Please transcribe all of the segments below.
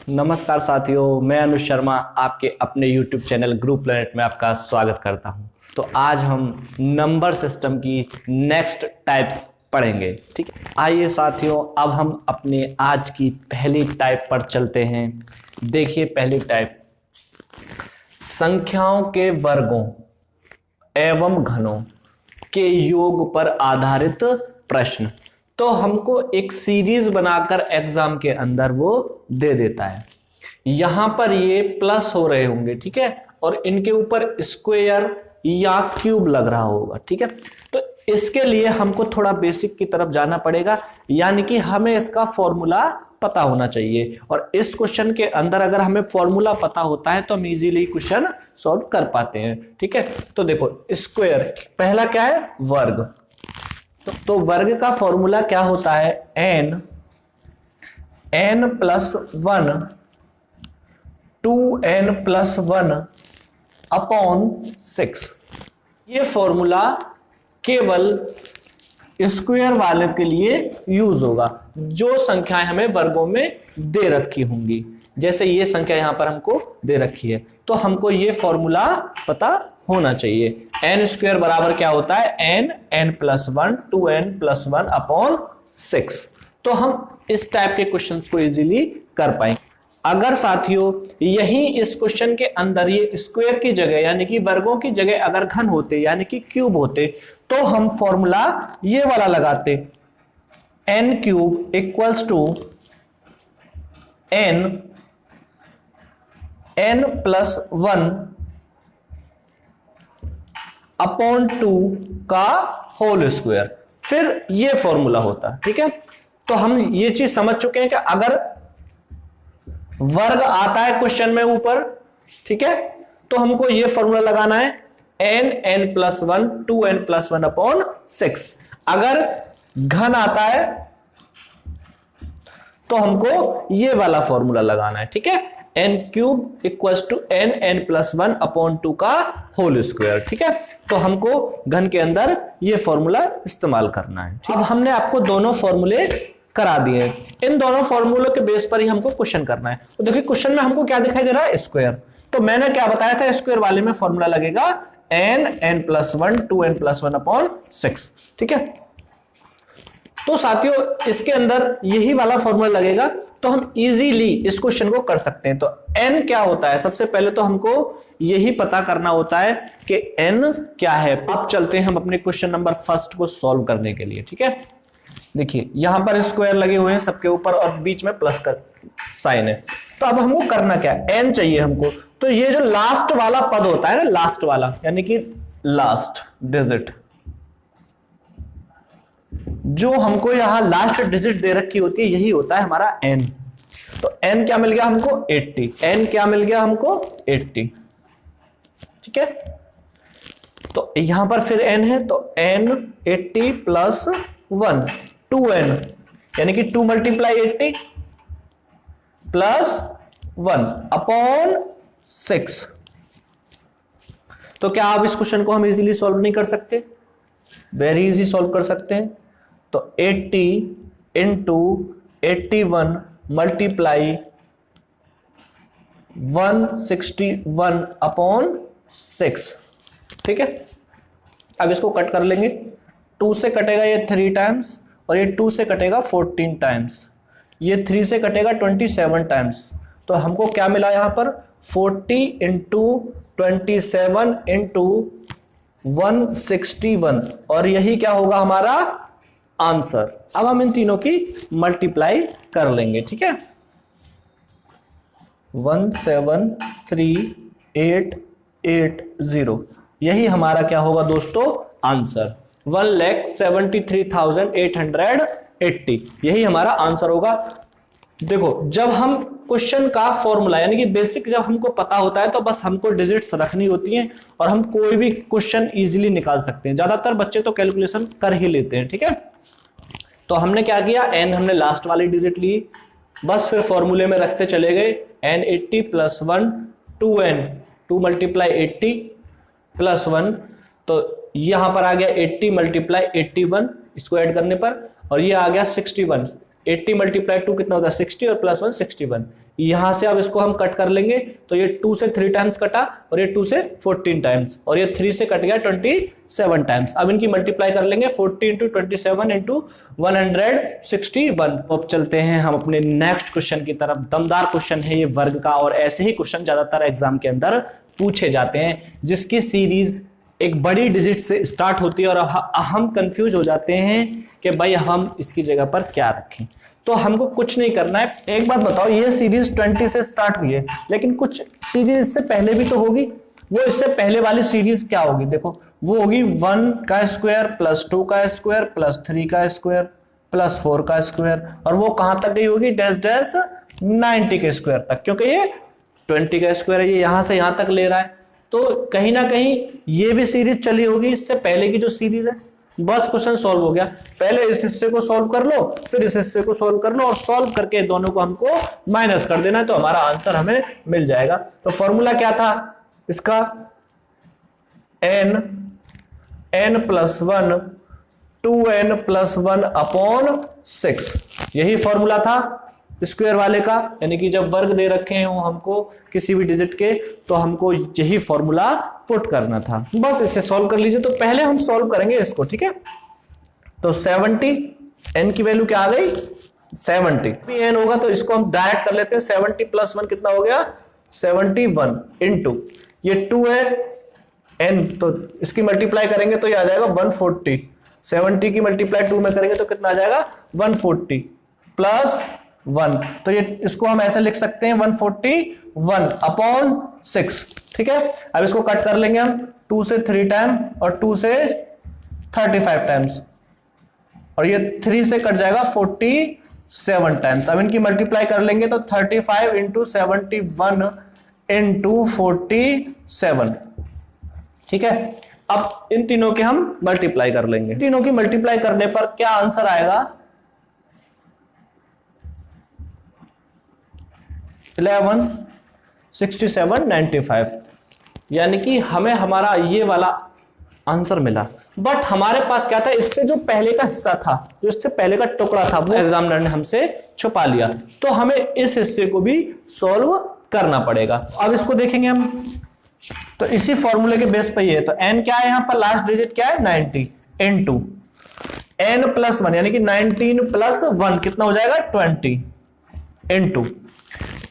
नमस्कार साथियों, मैं अनुज शर्मा आपके अपने YouTube चैनल ग्रुप प्लैनेट में आपका स्वागत करता हूं। तो आज हम नंबर सिस्टम की नेक्स्ट टाइप्स पढ़ेंगे। ठीक है, आइए साथियों, अब हम अपने आज की पहली टाइप पर चलते हैं। देखिए पहली टाइप, संख्याओं के वर्गों एवं घनों के योग पर आधारित प्रश्न। तो हमको एक सीरीज बनाकर एग्जाम के अंदर वो दे देता है। यहां पर ये प्लस हो रहे होंगे, ठीक है, और इनके ऊपर स्क्वायर या क्यूब लग रहा होगा। ठीक है, तो इसके लिए हमको थोड़ा बेसिक की तरफ जाना पड़ेगा, यानी कि हमें इसका फॉर्मूला पता होना चाहिए। और इस क्वेश्चन के अंदर अगर हमें फॉर्मूला पता होता है तो हम इजीली क्वेश्चन सॉल्व कर पाते हैं। ठीक है, तो देखो स्क्वायर, पहला क्या है, वर्ग। तो वर्ग का फॉर्मूला क्या होता है, n प्लस 1 2n+1 अपॉन 6। ये फॉर्मूला केवल स्क्वायर वाले के लिए यूज होगा जो संख्याएं हमें वर्गों में दे रखी होंगी। जैसे ये संख्या यहां पर हमको दे रखी है, तो हमको ये फॉर्मूला पता होना चाहिए। n स्क्वायर बराबर क्या होता है, n+1 2n+1 अपॉन 6। तो हम इस टाइप के क्वेश्चन को इजीली कर पाएंगे। अगर साथियों यही इस क्वेश्चन के अंदर ये स्क्वायर की जगह यानी कि वर्गों की जगह अगर घन होते यानी कि क्यूब होते, तो हम फॉर्मूला ये वाला लगाते, n³ equals to n+1 upon 2 का होल स्क्वायर, फिर ये फॉर्मूला होता। ठीक है, तो हम ये चीज समझ चुके हैं कि अगर वर्ग आता है क्वेश्चन में ऊपर, ठीक है, तो हमको ये फॉर्मूला लगाना है n+1 2n+1 अपॉन 6। अगर घन आता है तो हमको ये वाला फॉर्मूला लगाना है। ठीक है, n³ equals to n+1 upon 2 का होल स्क्वायर। ठीक है, तो हमको घन के अंदर ये फॉर्मूला इस्तेमाल करना है। ठीक, अब हमने आपको दोनों फॉर्मूले करा दिए, इन दोनों फॉर्मूलों के बेस पर ही हमको क्वेश्चन करना है। तो देखिए क्वेश्चन में हमको क्या दिखाई दे रहा है, स्क्वायर। तो मैंने क्या बताया था, स्क्वायर वाले में फॉर्मूला लगेगा n+1 2n+1 अपॉन 6। ठीक है, तो साथियों इसके अंदर यही वाला फॉर्मूला लगेगा, तो हम इजीली इस क्वेश्चन को कर सकते हैं। तो n क्या होता है, सबसे पहले तो हमको यही पता करना होता है कि n क्या है। अब चलते हैं हम अपने क्वेश्चन नंबर फर्स्ट को सॉल्व करने के लिए। ठीक है, देखिए यहां पर स्क्वायर लगे हुए हैं सबके ऊपर और बीच में प्लस का साइन है। तो अब हमको करना क्या है, n चाहिए हमको। तो ये जो लास्ट वाला पद होता है ना, लास्ट वाला यानी कि लास्ट डिजिट, जो हमको यहां लास्ट डिजिट दे रखी होती है, यही होता है हमारा n। तो n क्या मिल गया हमको, 80। n क्या मिल गया हमको, 80। ठीक है, तो यहां पर फिर n है, तो n 80 प्लस 1 2n यानी कि 2 × 80 प्लस 1 अपॉन 6। तो क्या आप इस क्वेश्चन को हम इजीली सॉल्व नहीं कर सकते, वेरी इजी सॉल्व कर सकते हैं। तो 80 इंटू 81 मल्टीप्लाई 161 अपॉन 6। ठीक है, अब इसको कट कर लेंगे। 2 से कटेगा ये 3 टाइम्स और ये 2 से कटेगा 14 टाइम्स, ये 3 से कटेगा 27 टाइम्स। तो हमको क्या मिला यहां पर, 40 इंटू 27 इंटू 161, और यही क्या होगा हमारा आंसर। अब हम इन तीनों की मल्टीप्लाई कर लेंगे। ठीक है, 173,880, यही हमारा क्या होगा दोस्तों आंसर, 1,73,880, यही हमारा आंसर होगा। देखो जब हम क्वेश्चन का फॉर्मूला यानी कि बेसिक जब हमको पता होता है, तो बस हमको डिजिट्स रखनी होती हैं और हम कोई भी क्वेश्चन इजीली निकाल सकते हैं। ज्यादातर बच्चे तो कैलकुलेशन कर ही लेते हैं। ठीक है, तो हमने क्या किया, n हमने लास्ट वाली डिजिट ली, बस फिर फॉर्मूले में रखते चले गए, n 80 प्लस 1 2n 2 × 80 प्लस 1, तो यहां पर आ गया 80 × 81, इसको ऐड करने पर, और ये आ गया 61 80 मल्टीप्लाई 2 कितना होता है 60 और प्लस 1 61। यहां से अब इसको हम कट कर लेंगे तो ये 2 से 3 टाइम्स कटा और ये 2 से 14 टाइम्स और ये 3 से कट गया 27 टाइम्स। अब इनकी मल्टीप्लाई कर लेंगे 40 इंटू 27 इंटू 161। अब चलते हैं हम अपने नेक्स्ट क्वेश्चन की तरफ। दमदार क्वेश्चन है ये वर्ग का और ऐसे ही क्वेश्चन ज्यादातर एग्जाम के अंदर पूछे जाते हैं जिसकी सीरीज एक बड़ी डिजिट से स्टार्ट होती है और हम कंफ्यूज हो जाते हैं कि भाई हम इसकी जगह पर क्या रखें। तो हमको कुछ नहीं करना है। एक बात बताओ, ये सीरीज 20 से स्टार्ट हुई है लेकिन कुछ सीरीज इससे पहले भी तो होगी। वो इससे पहले वाली सीरीज क्या होगी? देखो वो होगी 1 का स्क्वायर प्लस 2 का स्क्वायर प्लस 3 का स्क्वायर प्लस 4 का स्क्वायर और वो कहां तक गई होगी? डैश डैश 90 के स्क्वायर तक, क्योंकि ये 20 का स्क्वायर है, ये यहां से यहां तक ले रहा है। तो कहीं ना कहीं ये भी सीरीज चली होगी इससे पहले की जो सीरीज है। बस क्वेश्चन सॉल्व हो गया। पहले इस हिस्से को सॉल्व कर लो, फिर इस हिस्से को सॉल्व कर लो और सॉल्व करके दोनों को हमको माइनस कर देना है तो हमारा आंसर हमें मिल जाएगा। तो फॉर्मूला क्या था इसका? n plus 1 2n plus 1 upon 6, यही फॉर्मूला था स्क्वायर वाले का। यानी कि जब वर्ग दे रखे हैं हमको किसी भी डिजिट के तो हमको यही फॉर्मूला पुट करना था। बस इसे सॉल्व कर लीजिए। तो पहले हम सॉल्व करेंगे इसको, ठीक है। तो 70 n की वैल्यू क्या आ गई? 70 n होगा तो इसको हम डायरेक्ट कर लेते हैं। 70 प्लस 1 कितना हो गया? 71 इंटू ये 2 है n, तो इसकी मल्टीप्लाई करेंगे तो ये आ जाएगा 140। 70 की मल्टीप्लाई 2 में करेंगे तो कितना आ जाएगा? 140 प्लस 1। तो ये इसको हम ऐसे लिख सकते हैं 141 अपॉन 6, ठीक है। अब इसको कट कर लेंगे हम 2 से 3 टाइम और 2 से 35 टाइम्स और ये 3 से कट जाएगा 47 टाइम्स। अब इनकी मल्टीप्लाई कर लेंगे तो 35 इंटू 71 इंटू 47, ठीक है। अब इन तीनों के हम मल्टीप्लाई कर लेंगे। तीनों की मल्टीप्लाई करने पर क्या आंसर आएगा? 11 67 95, यानी कि हमें हमारा ये वाला आंसर मिला। बट हमारे पास क्या था? इससे जो पहले का हिस्सा था, जो इससे पहले का टुकड़ा था, वो एग्जामिनर ने हमसे छुपा लिया। तो हमें इस हिस्से को भी सॉल्व करना पड़ेगा। अब इसको देखेंगे हम। तो इसी फॉर्मूले के बेस पर ये है। तो n क्या है? यहां पर लास्ट डिजिट क्या है? 90 इनटू n प्लस 1 यानी कि 19 प्लस 1 कितना हो जाएगा? 20 इनटू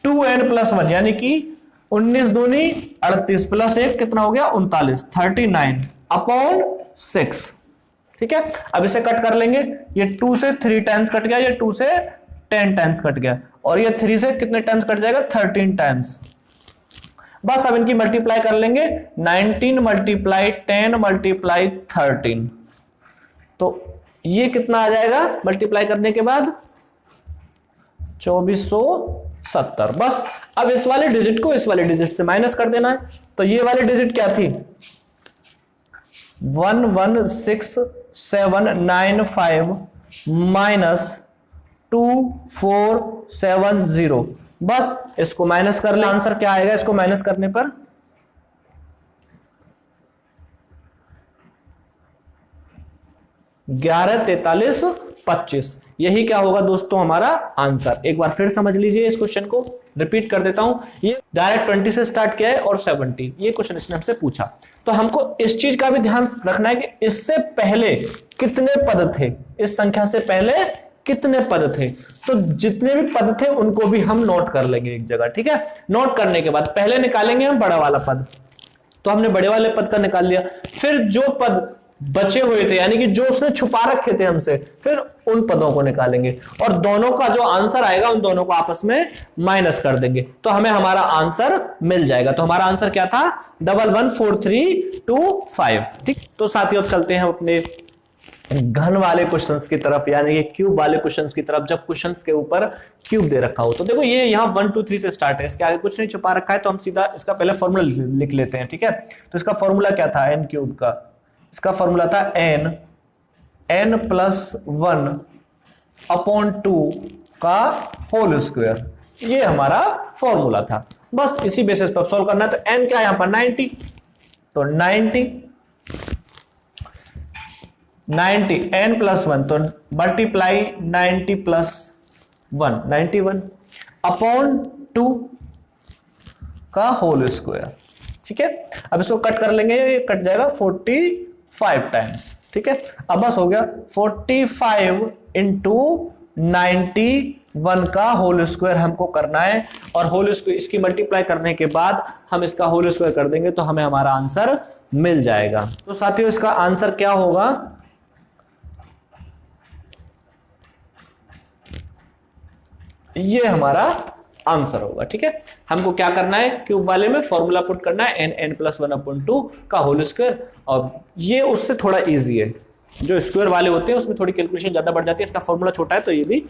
2n प्लस 1 यानी कि 19 दूनी 38 प्लस 1 कितना हो गया? 39 39 अपॉन 6, ठीक है। अब इसे कट कर लेंगे। ये 2 से 3 टाइम्स कट गया, ये 2 से 10 टाइम्स कट गया और ये 3 से कितने टाइम्स कट जाएगा? 13 टाइम्स। बस अब इनकी मल्टीप्लाई कर लेंगे। 19 मल्टीप्लाई 10 मल्टीप्लाई 13, तो ये कितना आ जाएगा मल्टीप्लाई करने के बाद? 2470। बस अब इस वाले डिजिट को इस वाले डिजिट से माइनस कर देना है। तो ये वाली डिजिट क्या थी? 116,795 माइनस 2470। बस इसको माइनस कर ले। आंसर क्या आएगा इसको माइनस करने पर? 114325। यही क्या होगा दोस्तों हमारा आंसर। एक बार फिर समझ लीजिए इस क्वेश्चन को, रिपीट कर देता हूं। ये डायरेक्ट 20 से स्टार्ट किया है और 70 ये क्वेश्चन इसने हमसे पूछा। तो हमको इस चीज का भी ध्यान रखना है कि इससे पहले कितने पद थे, इस संख्या से पहले कितने पद थे। तो जितने भी पद थे उनको भी हम नोट कर लेंगे एक जगह, ठीक है। नोट करने के बाद पहले निकालेंगे हम बड़ा वाला पद। तो हमने बड़े वाले पद का निकाल लिया। फिर जो पद बचे हुए थे यानी कि जो उसने छुपा रखे थे हमसे, फिर उन पदों को निकालेंगे और दोनों का जो आंसर आएगा उन दोनों को आपस में माइनस कर देंगे तो हमें हमारा आंसर मिल जाएगा। तो हमारा आंसर क्या था? 114325, ठीक। तो साथियों चलते हैं अपने घन वाले क्वेश्चंस की तरफ, यानी कि क्यूब वाले क्वेश्चंस की तरफ। जब क्वेश्चंस के ऊपर क्यूब दे रखा हो तो देखो ये यहाँ 1 2 3 से स्टार्ट है, इसके आगे कुछ नहीं छुपा रखा है तो हम सीधा इसका पहले फॉर्मूला लिख लेते हैं, ठीक है। तो इसका फॉर्मूला क्या था n क्यूब का? इसका फॉर्मूला था n प्लस 1 अपॉन 2 का होल स्क्वायर। ये हमारा फॉर्मूला था। बस इसी बेसिस पर सॉल्व करना है। तो n क्या है यहां पर? 90। तो 90 n प्लस 1 तो मल्टीप्लाई 90 प्लस 91 अपॉन 2 का होल स्क्वायर। ठीक है, अब इसको कट कर लेंगे, ये कट जाएगा 45 टाइम्स। ठीक है, अब बस हो गया 45 इंटू 91 का होल स्क्वायर हमको करना है, और होल स्क्वायर इसकी मल्टीप्लाई करने के बाद हम इसका होल स्क्वायर कर देंगे तो हमें हमारा आंसर मिल जाएगा। तो साथियों इसका आंसर क्या होगा, ये हमारा आंसर होगा। ठीक है, हमको क्या करना है, क्यूब वाले में फॉर्मूला पुट करना है n+1/2 का होल स्क्वायर, और ये उससे थोड़ा इजी है। जो स्क्वायर वाले होते हैं उसमें थोड़ी कैलकुलेशन ज्यादा बढ़ जाती है, इसका फॉर्मूला छोटा है तो ये भी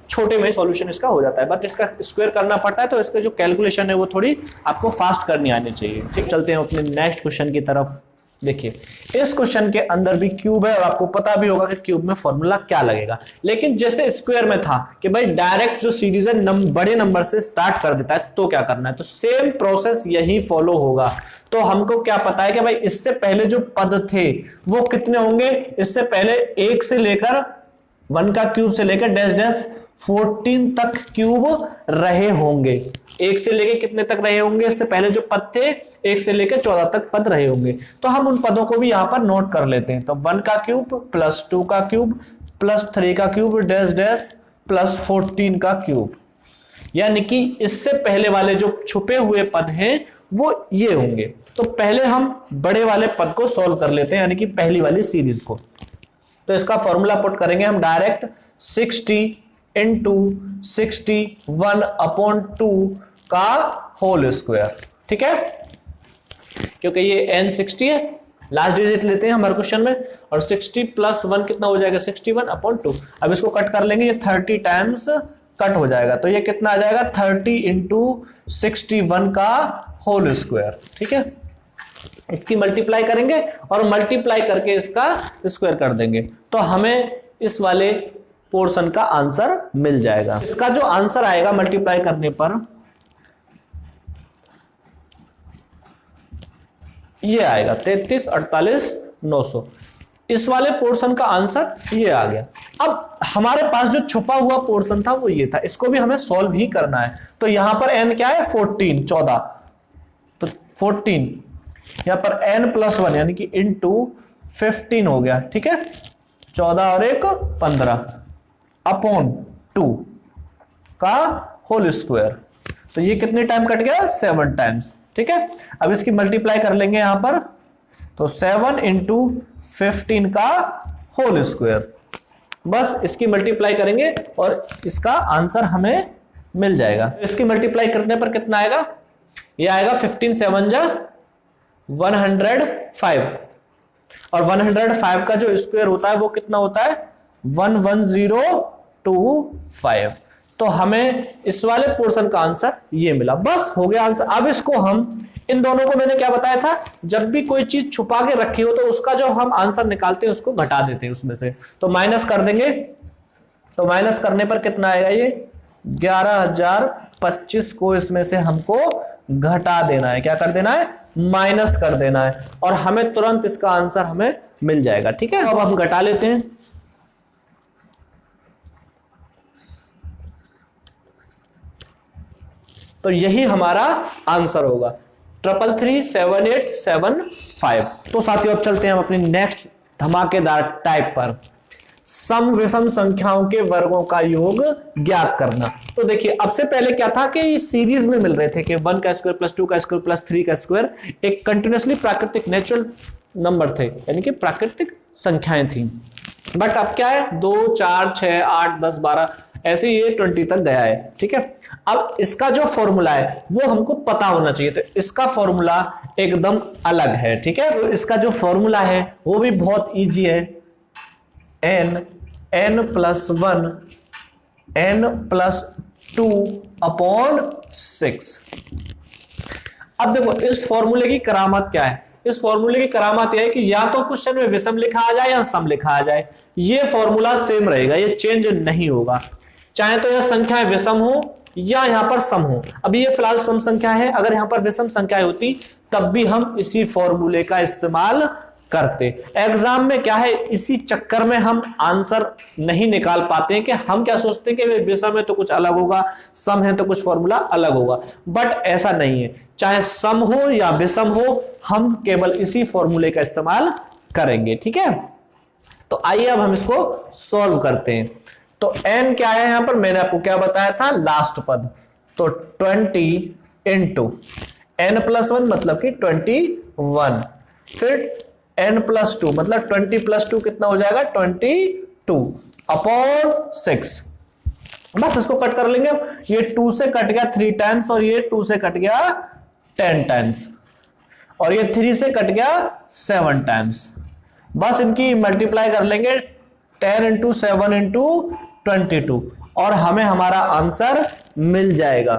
छोटे में सॉल्यूशन इसका हो जाता है, बट इसका स्क्वायर करना पड़ता है तो इसका जो कैलकुलेशन है वो थोड़ी आपको फास्ट करनी आनी चाहिए। ठीक, चलते हैं अपने नेक्स्ट क्वेश्चन की तरफ। देखिए इस क्वेश्चन के अंदर भी क्यूब है और आपको पता भी होगा कि क्यूब में फॉर्मूला क्या लगेगा, लेकिन जैसे स्क्वायर में था कि भाई डायरेक्ट जो सीरीज है बड़े नंबर से स्टार्ट कर देता है, तो क्या करना है, तो सेम प्रोसेस यही फॉलो होगा। तो हमको क्या पता है कि भाई इससे पहले जो पद थे वो कितने होंगे, इससे पहले 1 से लेकर 1 का क्यूब से लेकर डैश डैश 14 तक क्यूब रहे होंगे। 1 से लेकर कितने तक रहे होंगे, इससे पहले जो पद थे 1 से लेकर 14 तक पद रहे होंगे। तो हम उन पदों को भी यहां पर नोट कर लेते हैं। तो 1 का क्यूब प्लस 2 का क्यूब प्लस 3 का क्यूब डैश डैश प्लस 14 का क्यूब, यानी कि इससे पहले वाले जो छुपे हुए पद हैं वो ये होंगे। तो पहले हम बड़े वाले पद को सॉल्व कर लेते हैं, यानी कि पहली वाली सीरीज को। तो इसका फॉर्मूला पुट करेंगे हम डायरेक्ट 60 इंटू 61/2 का होल स्क्वायर। ठीक है, क्योंकि ये n60 है, लास्ट डिजिट लेते हैं हमारे क्वेश्चन में, और 60 + 1 कितना हो जाएगा 61/2। अब इसको कट कर लेंगे, ये 30 टाइम्स कट हो जाएगा, तो ये कितना आ जाएगा 30 इंटू 61 का होल स्क्वायर। ठीक है, इसकी मल्टीप्लाई करेंगे और मल्टीप्लाई करके इसका स्क्वायर कर देंगे, तो हमें इस वाले पोर्शन का आंसर मिल जाएगा। इसका जो आंसर आएगा मल्टीप्लाई करने पर ये आएगा 33, 48, 900। इस वाले पोर्शन का आंसर ये आ गया। अब हमारे पास जो छुपा हुआ पोर्शन था वो ये था, इसको भी हमें सॉल्व ही करना है। तो यहां पर n क्या है 14, तो 14 यहां पर n+1 यानी कि इंटू 15 हो गया। ठीक है, 14 और 1 15 अपॉन 2 का होल स्क्वायर, तो ये कितने टाइम कट गया 7 टाइम्स। ठीक है, अब इसकी मल्टीप्लाई कर लेंगे यहां पर, तो 7 इंटू 15 का होल स्क्वायर, बस इसकी मल्टीप्लाई करेंगे और इसका आंसर हमें मिल जाएगा। इसकी मल्टीप्लाई करने पर कितना आएगा, ये आएगा 15 7 जा 105, और 105 का जो स्क्वायर होता है वो कितना होता है 11025। तो हमें इस वाले पोर्शन का आंसर ये मिला, बस हो गया आंसर। अब इसको हम इन दोनों को मैंने क्या बताया था, जब भी कोई चीज छुपा के रखी हो तो उसका जो हम आंसर निकालते हैं उसको घटा देते हैं उसमें से, तो माइनस कर देंगे। तो माइनस करने पर कितना आएगा, ये 11025 को इसमें से हमको घटा देना है। क्या कर देना है, माइनस कर देना है, और हमें तुरंत इसका आंसर हमें मिल जाएगा। ठीक है, अब हम घटा लेते हैं। तो यही हमारा आंसर होगा 3337875। तो साथियों अब चलते हैं हम अपनी नेक्स्ट धमाकेदार टाइप पर, सम विषम संख्याओं के वर्गों का योग ज्ञात करना। तो देखिए अब से पहले क्या था कि सीरीज में मिल रहे थे कि 1 का स्क्वायर प्लस 2 का स्क्वायर प्लस 3 का स्क्वायर एक कंटिन्यूअसली प्राकृतिक नेचुरल नंबर थे, यानी कि प्राकृतिक संख्याएं थी। बट अब क्या है 2 4 6 8 10 12 ऐसे ये 20 तक गया है। ठीक है, अब इसका जो फॉर्मूला है वो हमको पता होना चाहिए, तो इसका फॉर्मूला एकदम अलग है। ठीक है, तो इसका जो फॉर्मूला है वो भी बहुत इजी है, n+1 n+2/6। अब देखो इस फॉर्मूले की करामत क्या है, इस फॉर्मूले की करामत यह है कि या तो क्वेश्चन में विषम लिखा आ जाए या सम लिखा आ जाए, ये फॉर्मूला सेम रहेगा, ये चेंज नहीं होगा, चाहे तो यह संख्याएं विषम हो या यहां पर सम हो। अब ये फिलहाल सम संख्या है, अगर यहां पर विषम संख्याएं होती तब भी हम इसी फॉर्मूले का इस्तेमाल करते। एग्जाम में क्या है, इसी चक्कर में हम आंसर नहीं निकाल पाते हैं कि हम क्या सोचते हैं कि विषम है तो कुछ अलग होगा, सम है तो कुछ फॉर्मूला अलग होगा, बट ऐसा नहीं है। चाहे सम हो या विषम हो, हम केवल इसी फॉर्मूले का इस्तेमाल करेंगे। ठीक है, तो आइए अब हम इसको सॉल्व करते हैं। तो n क्या है यहां पर, मैंने आपको क्या बताया था, लास्ट पद। तो 20 इंटू n+1 मतलब कि 21, फिर n+2 मतलब 20+2 कितना हो जाएगा, 22 अपॉन 6। बस इसको कट कर लेंगे। ये 2 से कट गया 3 टाइम्स, और ये 2 से कट गया 10 टाइम्स, और ये 3 से कट गया 7 टाइम्स। बस इनकी मल्टीप्लाई कर लेंगे, 10 इंटू 7 इंटू 22, और हमें हमारा आंसर मिल जाएगा।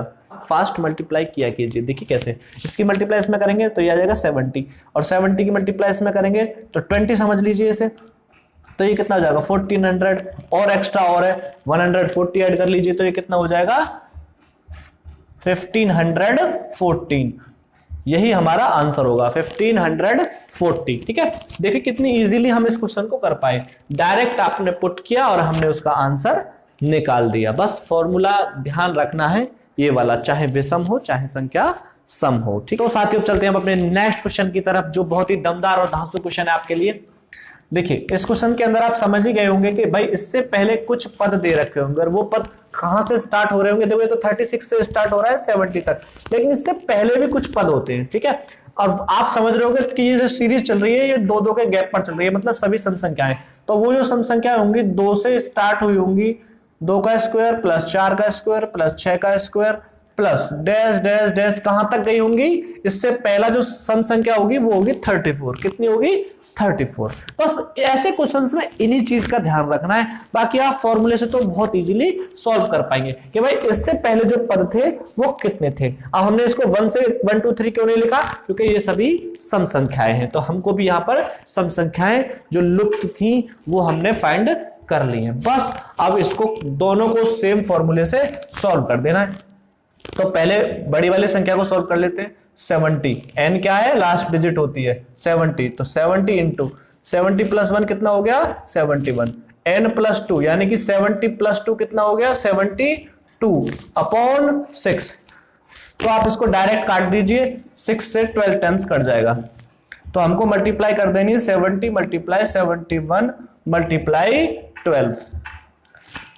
फास्ट मल्टीप्लाई किया कीजिए, देखिए कैसे। इसकी मल्टीप्लाई इसमें करेंगे तो ये आ जाएगा 70, और 70 की मल्टीप्लाई इसमें करेंगे तो 20 समझ लीजिए इसे, तो ये कितना हो जाएगा 1400, और एक्स्ट्रा और है 140 ऐड कर लीजिए, तो ये कितना हो जाएगा 1514। यही हमारा आंसर होगा 1540। ठीक है, देखिए कितनी इजीली हम इस क्वेश्चन को कर पाए। डायरेक्ट आपने पुट किया और हमने उसका आंसर निकाल दिया। बस फॉर्मूला ध्यान रखना है ये वाला, चाहे विषम हो चाहे संख्या सम हो। ठीक है, तो साथियों चलते हैं हम अपने नेक्स्ट क्वेश्चन की तरफ, जो बहुत ही दमदार और धांसू क्वेश्चन है आपके लिए। देखिए इस क्वेश्चन के अंदर आप समझ ही गए होंगे कि भाई इससे पहले कुछ पद दे रखे होंगे, और वो पद कहां से स्टार्ट हो रहे होंगे। देखो ये तो 36 से स्टार्ट हो रहा है 70 तक, लेकिन इससे पहले भी कुछ पद होते हैं। ठीक है, और आप समझ रहे होंगे कि ये जो सीरीज चल रही है ये 2-2 के गैप पर चल रही है, मतलब सभी सम संख्याएं। तो वो जो सम संख्याएं होंगी 2 से स्टार्ट हुई होंगी, 2 का स्क्वायर प्लस 4 का स्क्वायर प्लस 6 का square plus dash dash dash कहां तक गई होंगी। इससे पहला जो सम संख्या होगी वो होगी 34। कितनी होगी 34। बस ऐसे क्वेश्चंस में इन्हीं चीज का ध्यान रखना है, बाकी आप फॉर्मूले से तो बहुत इजीली सॉल्व कर पाएंगे कि भाई इससे पहले जो पद थे वो कितने थे। अब हमने इसको 1 से 1 2 3 क्यों नहीं लिखा, क्योंकि ये सभी सम संख्याएं हैं, तो हमको भी यहां पर सम संख्याएं जो लुप्त थी वो हमने फाइंड कर ली है। बस अब इसको दोनों को सेम फॉर्मूले से सॉल्व कर देना है। तो पहले बड़ी वाली संख्या को सॉल्व कर लेते हैं। 70, n क्या है, लास्ट डिजिट होती है 70, तो 70 इंटू 70 प्लस 1 कितना हो गया 71, n+2 यानी कि 70 प्लस 2 कितना हो गया 72 अपॉन 6। तो आप इसको डायरेक्ट काट दीजिए, 6 से 12 टाइम्स कट जाएगा, तो हमको मल्टीप्लाई कर देनी है 70 मल्टीप्लाई 71 मल्टीप्लाई 12,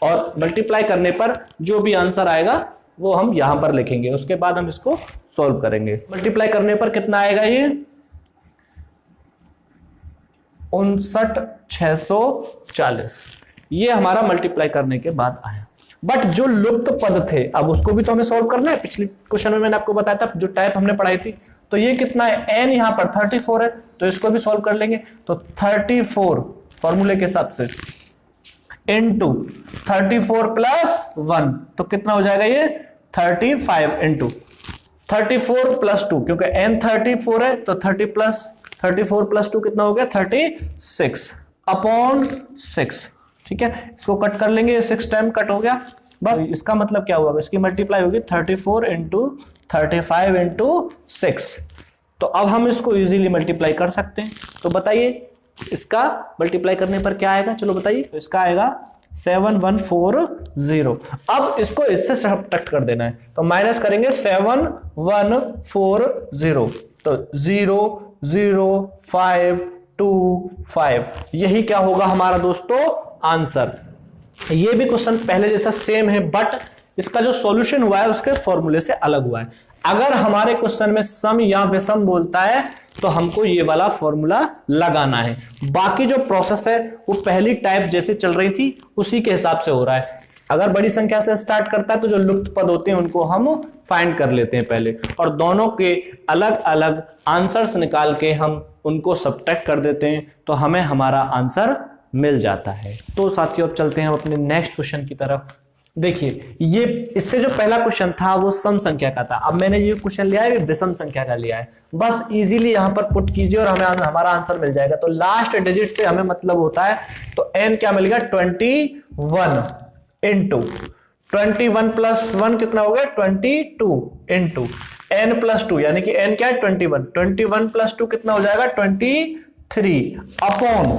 और मल्टीप्लाई करने पर जो भी आंसर आएगा वो हम यहां पर लिखेंगे, उसके बाद हम इसको सॉल्व करेंगे। मल्टीप्लाई करने पर कितना आएगा, ये 59,640, ये हमारा मल्टीप्लाई करने के बाद आया। बट जो लुप्त पद थे अब उसको भी तो हमें सॉल्व करना है। पिछली क्वेश्चन में मैंने आपको बताया था जो टाइप हमने पढ़ाई थी, तो ये कितना है, n यहां पर 34 है, तो इसको भी सॉल्व कर लेंगे। तो 34 फॉर्मूले के हिसाब से इंटू 34 प्लस 1, तो कितना हो जाएगा ये 35 इंटू 34 प्लस 2, क्योंकि n 34 है तो 34 प्लस 2 कितना हो गया 36 अपॉन 6। ठीक है, इसको कट कर लेंगे, 6 टाइम कट हो गया। बस इसका मतलब क्या हुआ, इसकी मल्टीप्लाई होगी 34 इंटू 35 इंटू 6। तो अब हम इसको इजीली मल्टीप्लाई कर सकते हैं। तो बताइए इसका मल्टीप्लाई करने पर क्या आएगा, चलो बताइए। तो इसका आएगा 7140। अब इसको इससे सब्ट्रैक्ट कर देना है, तो माइनस करेंगे 7140, तो 00525, यही क्या होगा हमारा दोस्तों आंसर। ये भी क्वेश्चन पहले जैसा सेम है, बट इसका जो सॉल्यूशन हुआ है उसके फॉर्मूले से अलग हुआ है। अगर हमारे क्वेश्चन में सम या विषम बोलता है तो हमको ये वाला फॉर्मूला लगाना है। बाकी जो प्रोसेस है वो पहली टाइप जैसे चल रही थी उसी के हिसाब से हो रहा है। अगर बड़ी संख्या से स्टार्ट करता है तो जो लुप्त पद होते हैं उनको हम फाइंड कर लेते हैं पहले, और दोनों के अलग अलग आंसर्स निकाल के हम उनको सब्ट्रैक्ट कर देते हैं, तो हमें हमारा आंसर मिल जाता है। तो साथियों अब चलते हैं हम अपने नेक्स्ट क्वेश्चन की तरफ। देखिए ये इससे जो पहला क्वेश्चन था वो सम संख्या का था, अब मैंने ये क्वेश्चन लिया है विषम संख्या का लिया है। बस इजीली यहां पर पुट कीजिए और हमें हमारा आंसर मिल जाएगा। तो लास्ट डिजिट से हमें मतलब होता है, तो n क्या मिल गया 21 इंटू 21 प्लस 1 कितना हो गया 22 इंटू n+2, यानी कि n क्या है 21 प्लस 2 कितना हो जाएगा 22, अपॉन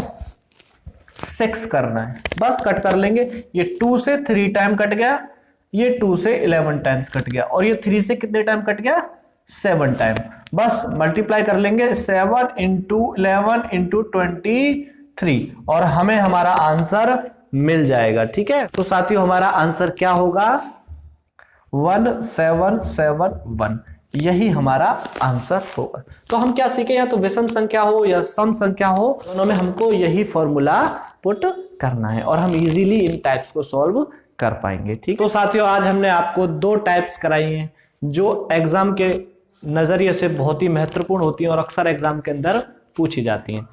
6 करना है, बस कट कर लेंगे। ये 2 से 3 टाइम कट गया, ये 2 से 11 टाइम्स कट गया, और ये 3 से कितने टाइम कट गया? 7 टाइम। बस मल्टीप्लाई कर लेंगे 7 इंटू 11 इंटू 23 और हमें हमारा आंसर मिल जाएगा। ठीक है, तो साथियों हमारा आंसर क्या होगा? 1771, यही हमारा आंसर होगा। तो हम क्या सीखे? या तो विषम संख्या हो या सम संख्या हो, दोनों में हमको यही फॉर्मूला पुट करना है और हम इजीली इन टाइप्स को सॉल्व कर पाएंगे। ठीक, तो साथियों आज हमने आपको 2 टाइप्स कराई हैं जो एग्जाम के नजरिए से बहुत ही महत्वपूर्ण होती हैं और अक्सर एग्जाम के अंदर पूछी जाती हैं।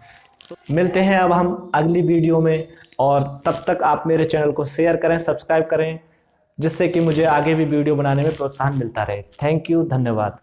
तो मिलते हैं अब हम अगली वीडियो में, और तब तक आप मेरे चैनल को शेयर करें, सब्सक्राइब करें, जिससे कि मुझे आगे भी वीडियो बनाने में प्रोत्साहन मिलता रहे। थैंक यू, धन्यवाद।